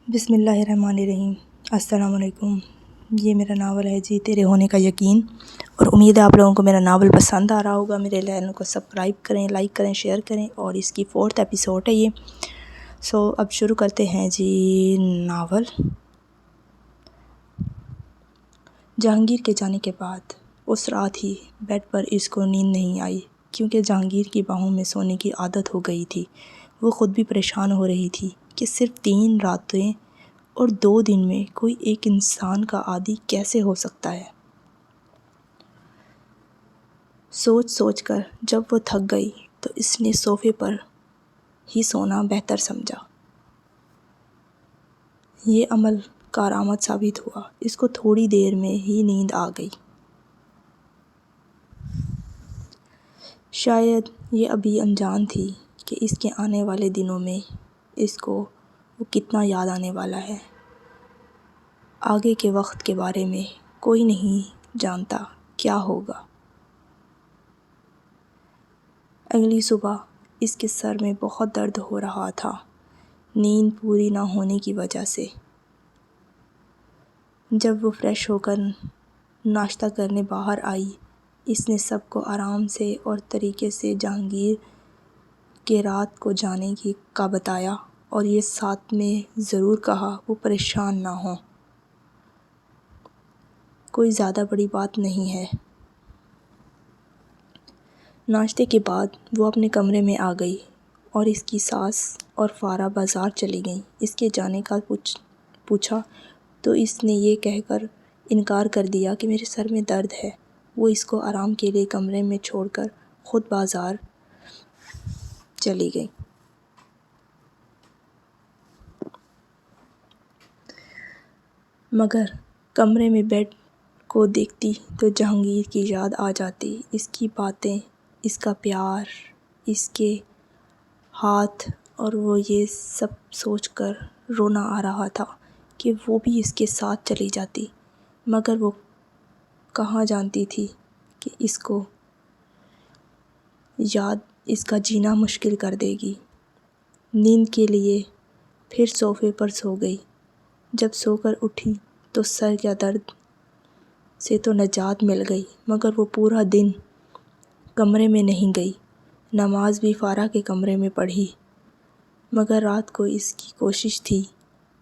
بسم اللہ الرحمن الرحیم۔ السلام علیکم۔ یہ میرا ناول ہے جی تیرے ہونے کا یقین، اور امید ہے آپ لوگوں کو میرا ناول پسند آ رہا ہوگا۔ میرے چینل کو سبسکرائب کریں، لائک کریں، شیئر کریں، اور اس کی 4th ایپیسوڈ ہے یہ۔ اب شروع کرتے ہیں جی ناول۔ جہانگیر کے جانے کے بعد اس رات ہی بیڈ پر اس کو نیند نہیں آئی، کیونکہ جہانگیر کی باہوں میں سونے کی عادت ہو گئی تھی۔ وہ خود بھی پریشان ہو رہی تھی کہ صرف 3 راتیں اور 2 دن میں کوئی ایک انسان کا عادی کیسے ہو سکتا ہے۔ سوچ سوچ کر جب وہ تھک گئی تو اس نے صوفے پر ہی سونا بہتر سمجھا۔ یہ عمل کارآمد ثابت ہوا۔ اس کو تھوڑی دیر میں ہی نیند آ گئی۔ شاید یہ ابھی انجان تھی کہ اس کے آنے والے دنوں میں اس کو وہ کتنا یاد آنے والا ہے۔ آگے کے وقت کے بارے میں کوئی نہیں جانتا کیا ہوگا۔ اگلی صبح اس کے سر میں بہت درد ہو رہا تھا، نیند پوری نہ ہونے کی وجہ سے۔ جب وہ فریش ہو کر ناشتہ کرنے باہر آئی، اس نے سب کو آرام سے اور طریقے سے جہانگیر کے رات کو جانے کا بتایا، اور یہ ساتھ میں ضرور کہا وہ پریشان نہ ہوں، کوئی زیادہ بڑی بات نہیں ہے۔ ناشتے کے بعد وہ اپنے کمرے میں آ گئی اور اس کی ساس اور فارا بازار چلی گئیں۔ اس کے جانے کا پوچھا تو اس نے یہ کہہ کر انکار کر دیا کہ میرے سر میں درد ہے۔ وہ اس کو آرام کے لیے کمرے میں چھوڑ کر خود بازار چلی گئی۔ مگر کمرے میں بیڈ کو دیکھتی تو جہانگیر کی یاد آ جاتی، اس کی باتیں، اس کا پیار، اس کے ہاتھ، اور وہ یہ سب سوچ کر رونا آ رہا تھا کہ وہ بھی اس کے ساتھ چلی جاتی۔ مگر وہ کہاں جانتی تھی کہ اس کو یاد اس کا جینا مشکل کر دے گی۔ نیند کے لیے پھر صوفے پر سو گئی۔ جب سو کر اٹھی تو سر یا درد سے تو نجات مل گئی، مگر وہ پورا دن کمرے میں نہیں گئی۔ نماز بھی فارا کے کمرے میں پڑھی، مگر رات کو اس کی کوشش تھی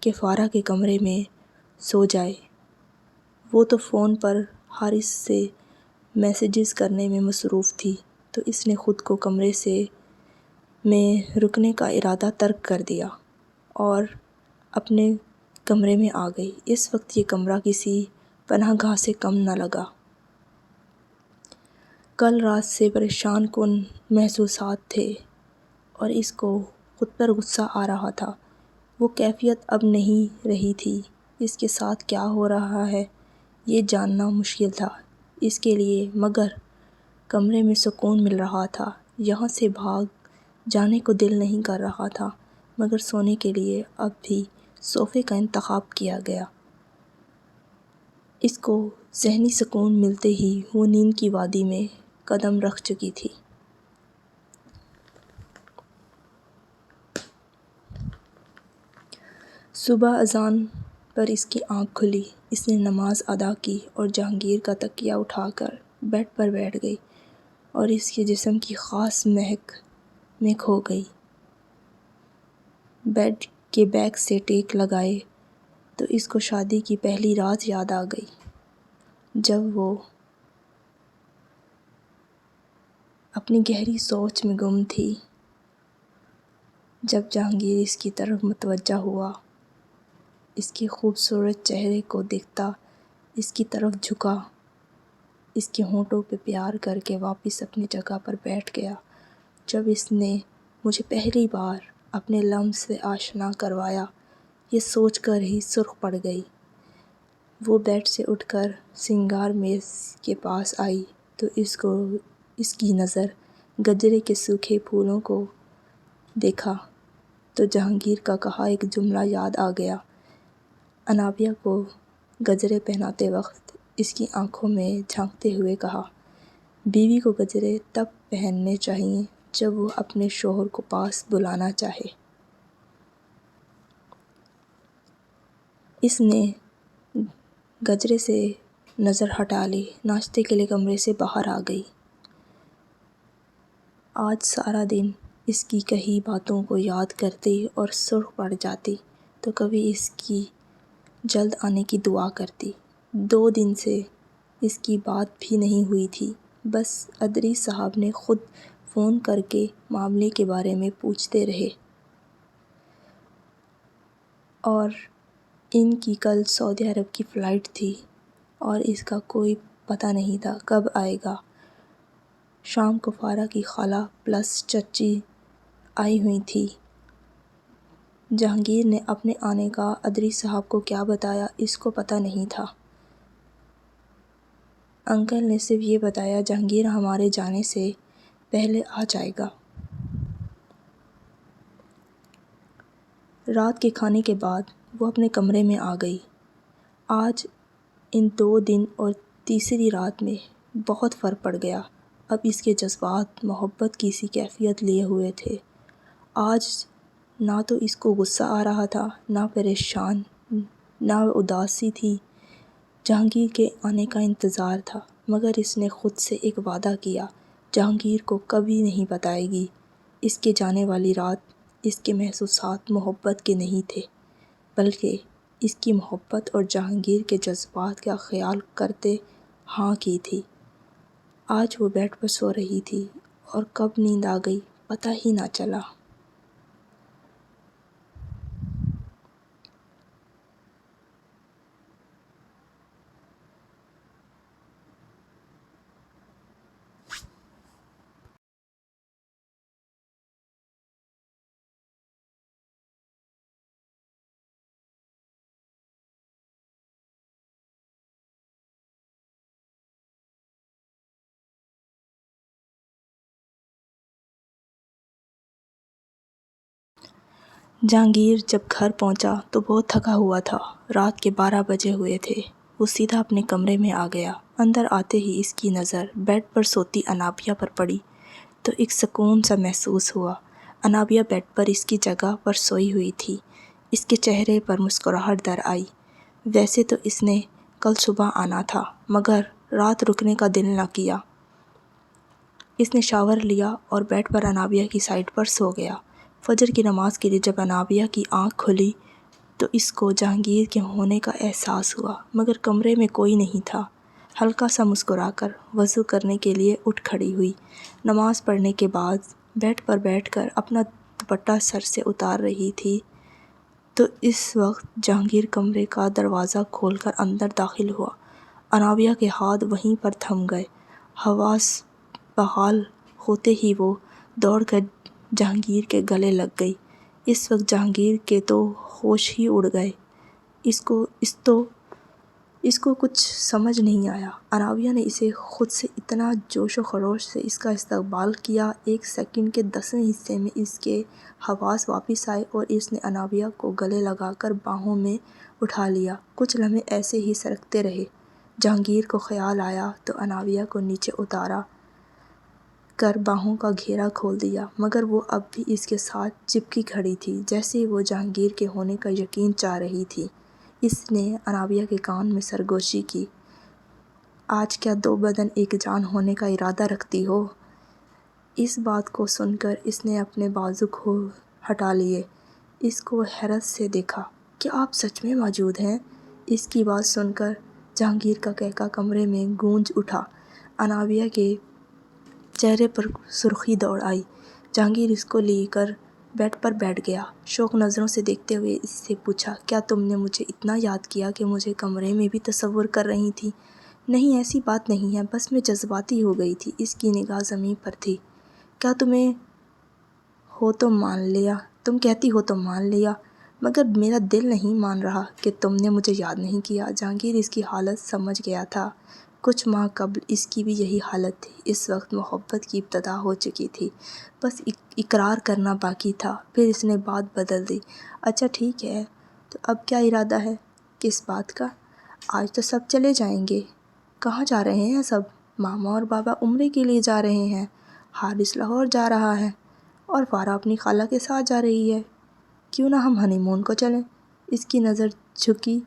کہ فارا کے کمرے میں سو جائے۔ وہ تو فون پر حارث سے میسیجز کرنے میں مصروف تھی، تو اس نے خود کو کمرے میں رکنے کا ارادہ ترک کر دیا اور اپنے کمرے میں آ گئی۔ اس وقت یہ کمرہ کسی پناہ گاہ سے کم نہ لگا۔ کل رات سے پریشان کن محسوسات تھے اور اس کو خود پر غصہ آ رہا تھا۔ وہ کیفیت اب نہیں رہی تھی۔ اس کے ساتھ کیا ہو رہا ہے یہ جاننا مشکل تھا اس کے لیے، مگر کمرے میں سکون مل رہا تھا۔ یہاں سے بھاگ جانے کو دل نہیں کر رہا تھا، مگر سونے کے لیے اب بھی صوفے کا انتخاب کیا گیا۔ اس کو ذہنی سکون ملتے ہی وہ نیند کی وادی میں قدم رکھ چکی تھی۔ صبح اذان پر اس کی آنکھ کھلی۔ اس نے نماز ادا کی اور جہانگیر کا تکیہ اٹھا کر بیڈ پر بیٹھ گئی اور اس کے جسم کی خاص مہک میں کھو گئی۔ بیڈ کے بیک سے ٹیک لگائے تو اس کو شادی کی پہلی رات یاد آ گئی، جب وہ اپنی گہری سوچ میں گم تھی۔ جب جہانگیر اس کی طرف متوجہ ہوا، اس کے خوبصورت چہرے کو دیکھتا اس کی طرف جھکا، اس کے ہونٹوں پہ پیار کر کے واپس اپنی جگہ پر بیٹھ گیا۔ جب اس نے مجھے پہلی بار اپنے لمس سے آشنا کروایا، یہ سوچ کر ہی سرخ پڑ گئی۔ وہ بیڈ سے اٹھ کر سنگار میز کے پاس آئی تو اس کی نظر گجرے کے سوکھے پھولوں کو دیکھا تو جہانگیر کا کہا ایک جملہ یاد آ گیا۔ انابیہ کو گجرے پہناتے وقت اس کی آنکھوں میں جھانکتے ہوئے کہا، بیوی کو گجرے تب پہننے چاہئیں جب وہ اپنے شوہر کو پاس بلانا چاہے۔ اس نے گجرے سے نظر ہٹا لی، ناشتے کے لیے کمرے سے باہر آ گئی۔ آج سارا دن اس کی کہی باتوں کو یاد کرتی اور سرخ پڑ جاتی تو کبھی اس کی جلد آنے کی دعا کرتی۔ 2 دن سے اس کی بات بھی نہیں ہوئی تھی، بس ادری صاحب نے خود فون کر کے معاملے کے بارے میں پوچھتے رہے، اور ان کی کل سعودی عرب کی فلائٹ تھی اور اس کا کوئی پتہ نہیں تھا کب آئے گا۔ شام کو فارا کی خالہ پلس چچی آئی ہوئی تھی۔ جہانگیر نے اپنے آنے کا ادری صاحب کو کیا بتایا، اس کو پتہ نہیں تھا۔ انکل نے صرف یہ بتایا، جہانگیر ہمارے جانے سے پہلے آ جائے گا۔ رات کے کھانے کے بعد وہ اپنے کمرے میں آ گئی۔ آج ان 2 دن اور تیسری رات میں بہت فرق پڑ گیا۔ اب اس کے جذبات محبت کی سی کیفیت لیے ہوئے تھے۔ آج نہ تو اس کو غصہ آ رہا تھا، نہ پریشان، نہ اداسی تھی۔ جہانگیر کے آنے کا انتظار تھا، مگر اس نے خود سے ایک وعدہ کیا، جہانگیر کو کبھی نہیں بتائے گی۔ اس کے جانے والی رات اس کے محسوسات محبت کے نہیں تھے، بلکہ اس کی محبت اور جہانگیر کے جذبات کا خیال کرتے ہاں کی تھی۔ آج وہ بیڈ پر سو رہی تھی اور کب نیند آ گئی پتہ ہی نہ چلا۔ جہانگیر جب گھر پہنچا تو بہت تھکا ہوا تھا۔ رات کے 12 بجے ہوئے تھے۔ وہ سیدھا اپنے کمرے میں آ گیا۔ اندر آتے ہی اس کی نظر بیڈ پر سوتی انابیہ پر پڑی تو ایک سکون سا محسوس ہوا۔ انابیہ بیڈ پر اس کی جگہ پر سوئی ہوئی تھی۔ اس کے چہرے پر مسکراہٹ در آئی۔ ویسے تو اس نے کل صبح آنا تھا، مگر رات رکنے کا دل نہ کیا۔ اس نے شاور لیا اور بیڈ پر انابیہ کی سائیڈ پر سو گیا۔ فجر کی نماز کے لیے جب انابیہ کی آنکھ کھلی تو اس کو جہانگیر کے ہونے کا احساس ہوا، مگر کمرے میں کوئی نہیں تھا۔ ہلکا سا مسکرا کر وضو کرنے کے لیے اٹھ کھڑی ہوئی۔ نماز پڑھنے کے بعد بیڈ پر بیٹھ کر اپنا دوپٹہ سر سے اتار رہی تھی تو اس وقت جہانگیر کمرے کا دروازہ کھول کر اندر داخل ہوا۔ انابیہ کے ہاتھ وہیں پر تھم گئے۔ حواس بحال ہوتے ہی وہ دوڑ کر جہانگیر کے گلے لگ گئی۔ اس وقت جہانگیر کے تو ہوش ہی اڑ گئے۔ اس کو کچھ سمجھ نہیں آیا۔ انابیہ نے اسے خود سے اتنا جوش و خروش سے اس کا استقبال کیا، 1 سیکنڈ کے 10ویں حصے میں اس کے حواس واپس آئے اور اس نے انابیہ کو گلے لگا کر باہوں میں اٹھا لیا۔ کچھ لمحے ایسے ہی سرکتے رہے۔ جہانگیر کو خیال آیا تو انابیہ کو نیچے اتارا کر باہوں کا گھیرا کھول دیا، مگر وہ اب بھی اس کے ساتھ چپکی کھڑی تھی، جیسے وہ جہانگیر کے ہونے کا یقین چاہ رہی تھی۔ اس نے انابیہ کے کان میں سرگوشی کی، آج کیا 2 بدن ایک جان ہونے کا ارادہ رکھتی ہو؟ اس بات کو سن کر اس نے اپنے بازو کو ہٹا لیے۔ اس کو حیرت سے دیکھا، کیا آپ سچ میں موجود ہیں؟ اس کی بات سن کر جہانگیر کا قہقہ کمرے میں گونج اٹھا۔ انابیہ کے چہرے پر سرخی دوڑ آئی۔ جہانگیر اس کو لے کر بیڈ پر بیٹھ گیا۔ شوق نظروں سے دیکھتے ہوئے اس سے پوچھا، کیا تم نے مجھے اتنا یاد کیا کہ مجھے کمرے میں بھی تصور کر رہی تھی؟ نہیں، ایسی بات نہیں ہے، بس میں جذباتی ہو گئی تھی۔ اس کی نگاہ زمین پر تھی۔ کیا تمہیں ہو تو مان لیا، تم کہتی ہو تو مان لیا، مگر میرا دل نہیں مان رہا کہ تم نے مجھے یاد نہیں کیا۔ جہانگیر اس کی حالت سمجھ گیا تھا۔ کچھ ماہ قبل اس کی بھی یہی حالت تھی۔ اس وقت محبت کی ابتدا ہو چکی تھی، بس اقرار کرنا باقی تھا۔ پھر اس نے بات بدل دی، اچھا ٹھیک ہے، تو اب کیا ارادہ ہے؟ کس بات کا؟ آج تو سب چلے جائیں گے۔ کہاں جا رہے ہیں سب؟ ماما اور بابا عمرے کے لیے جا رہے ہیں، حارث لاہور جا رہا ہے اور فارا اپنی خالہ کے ساتھ جا رہی ہے۔ کیوں نہ ہم ہنی مون کو چلیں؟ اس کی نظر جھکی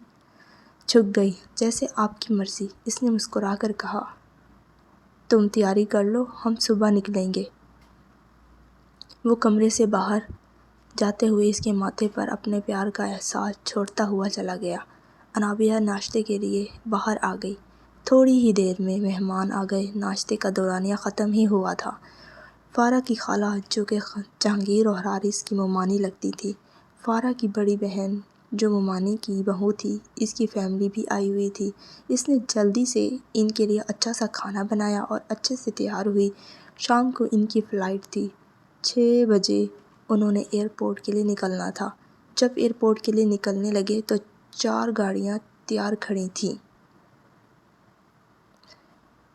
جھک گئی۔ جیسے آپ کی مرضی، اس نے مسکرا کر کہا۔ تم تیاری کر لو، ہم صبح نکلیں گے۔ وہ کمرے سے باہر جاتے ہوئے اس کے ماتھے پر اپنے پیار کا احساس چھوڑتا ہوا چلا گیا۔ انابیہ ناشتے کے لیے باہر آ گئی۔ تھوڑی ہی دیر میں مہمان آ گئے۔ ناشتے کا دورانیہ ختم ہی ہوا تھا۔ فارا کی خالہ، جو کہ جہانگیر اور حارث کی ممانی لگتی تھی، فارا کی بڑی بہن جو ممانی کی بہو تھی، اس کی فیملی بھی آئی ہوئی تھی۔ اس نے جلدی سے ان کے لیے اچھا سا کھانا بنایا اور اچھے سے تیار ہوئی۔ شام کو ان کی فلائٹ تھی۔ 6 بجے انہوں نے ایئرپورٹ کے لیے نکلنا تھا۔ جب ایئرپورٹ کے لیے نکلنے لگے تو 4 گاڑیاں تیار کھڑی تھیں۔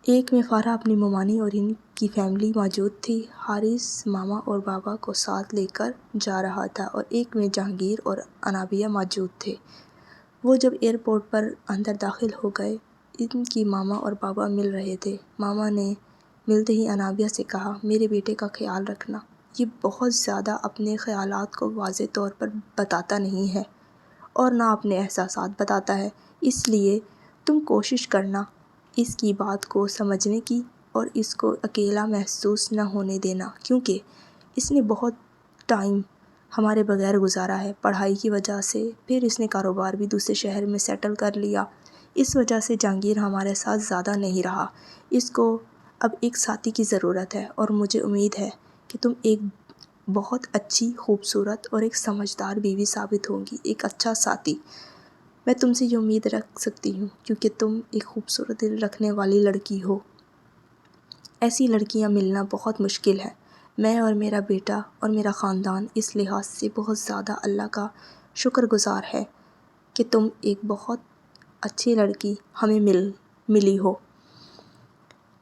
ایک میں فارا اپنی ممانی اور ان کی فیملی موجود تھی۔ حارث ماما اور بابا کو ساتھ لے کر جا رہا تھا اور ایک میں جہانگیر اور انابیہ موجود تھے۔ وہ جب ایئرپورٹ پر اندر داخل ہو گئے، ان کی ماما اور بابا مل رہے تھے۔ ماما نے ملتے ہی انابیہ سے کہا، میرے بیٹے کا خیال رکھنا، یہ بہت زیادہ اپنے خیالات کو واضح طور پر بتاتا نہیں ہے اور نہ اپنے احساسات بتاتا ہے، اس لیے تم کوشش کرنا اس کی بات کو سمجھنے کی اور اس کو اکیلا محسوس نہ ہونے دینا، کیونکہ اس نے بہت ٹائم ہمارے بغیر گزارا ہے پڑھائی کی وجہ سے، پھر اس نے کاروبار بھی دوسرے شہر میں سیٹل کر لیا، اس وجہ سے جہانگیر ہمارے ساتھ زیادہ نہیں رہا۔ اس کو اب ایک ساتھی کی ضرورت ہے اور مجھے امید ہے کہ تم ایک بہت اچھی، خوبصورت اور ایک سمجھدار بیوی ثابت ہوگی، ایک اچھا ساتھی۔ میں تم سے یہ امید رکھ سکتی ہوں کیونکہ تم ایک خوبصورت دل رکھنے والی لڑکی ہو۔ ایسی لڑکیاں ملنا بہت مشکل ہے۔ میں اور میرا بیٹا اور میرا خاندان اس لحاظ سے بہت زیادہ اللہ کا شکر گزار ہے کہ تم ایک بہت اچھی لڑکی ہمیں ملی ہو۔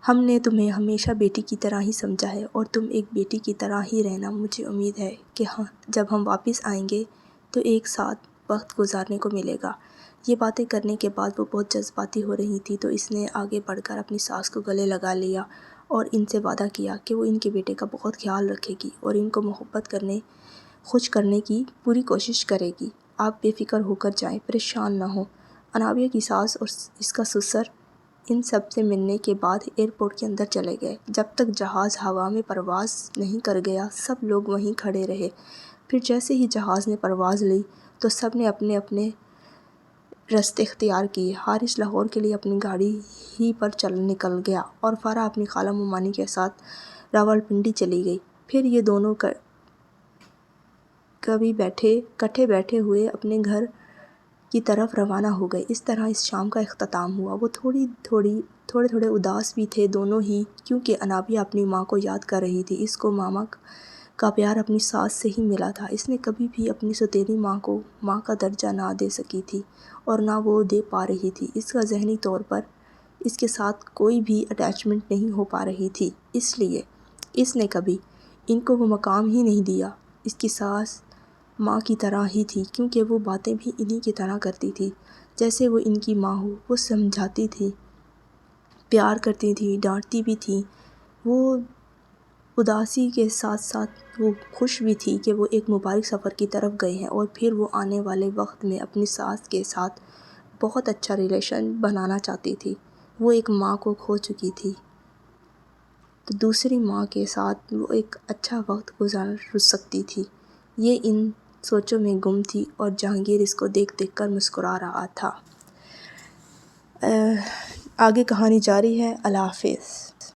ہم نے تمہیں ہمیشہ بیٹی کی طرح ہی سمجھا ہے اور تم ایک بیٹی کی طرح ہی رہنا۔ مجھے امید ہے کہ جب ہم واپس آئیں گے تو ایک ساتھ وقت گزارنے کو ملے گا۔ یہ باتیں کرنے کے بعد وہ بہت جذباتی ہو رہی تھی تو اس نے آگے بڑھ کر اپنی ساس کو گلے لگا لیا اور ان سے وعدہ کیا کہ وہ ان کے بیٹے کا بہت خیال رکھے گی اور ان کو محبت کرنے، خوش کرنے کی پوری کوشش کرے گی۔ آپ بے فکر ہو کر جائیں، پریشان نہ ہوں۔ انابیہ کی ساس اور اس کا سسر ان سب سے ملنے کے بعد ایئرپورٹ کے اندر چلے گئے۔ جب تک جہاز ہوا میں پرواز نہیں کر گیا، سب لوگ وہیں کھڑے رہے۔ پھر جیسے ہی جہاز نے پرواز لی تو سب نے اپنے اپنے رستے اختیار کیے۔ حارث لاہور کے لیے اپنی گاڑی ہی پر نکل گیا اور فارا اپنی خالہ ممانی کے ساتھ راولپنڈی چلی گئی۔ پھر یہ دونوں کٹھے بیٹھے ہوئے اپنے گھر کی طرف روانہ ہو گئے۔ اس طرح اس شام کا اختتام ہوا۔ وہ تھوڑے اداس بھی تھے دونوں ہی، کیونکہ انابیہ اپنی ماں کو یاد کر رہی تھی۔ اس کو ماما کا پیار اپنی ساس سے ہی ملا تھا۔ اس نے کبھی بھی اپنی سوتیلی ماں کو ماں کا درجہ نہ دے سکی تھی اور نہ وہ دے پا رہی تھی۔ اس کا ذہنی طور پر اس کے ساتھ کوئی بھی اٹیچمنٹ نہیں ہو پا رہی تھی، اس لیے اس نے کبھی ان کو وہ مقام ہی نہیں دیا۔ اس کی ساس ماں کی طرح ہی تھی، کیونکہ وہ باتیں بھی انہی کی طرح کرتی تھی جیسے وہ ان کی ماں ہو۔ وہ سمجھاتی تھی، پیار کرتی تھی، ڈانٹتی بھی تھی۔ وہ اداسی کے ساتھ ساتھ وہ خوش بھی تھی کہ وہ ایک مبارک سفر کی طرف گئے ہیں اور پھر وہ آنے والے وقت میں اپنی ساس کے ساتھ بہت اچھا ریلیشن بنانا چاہتی تھی۔ وہ ایک ماں کو کھو چکی تھی تو دوسری ماں کے ساتھ وہ ایک اچھا وقت گزار سکتی تھی۔ یہ ان سوچوں میں گم تھی اور جہانگیر اس کو دیکھ کر مسکرا رہا تھا۔ آگے کہانی جاری ہے۔ اللہ حافظ۔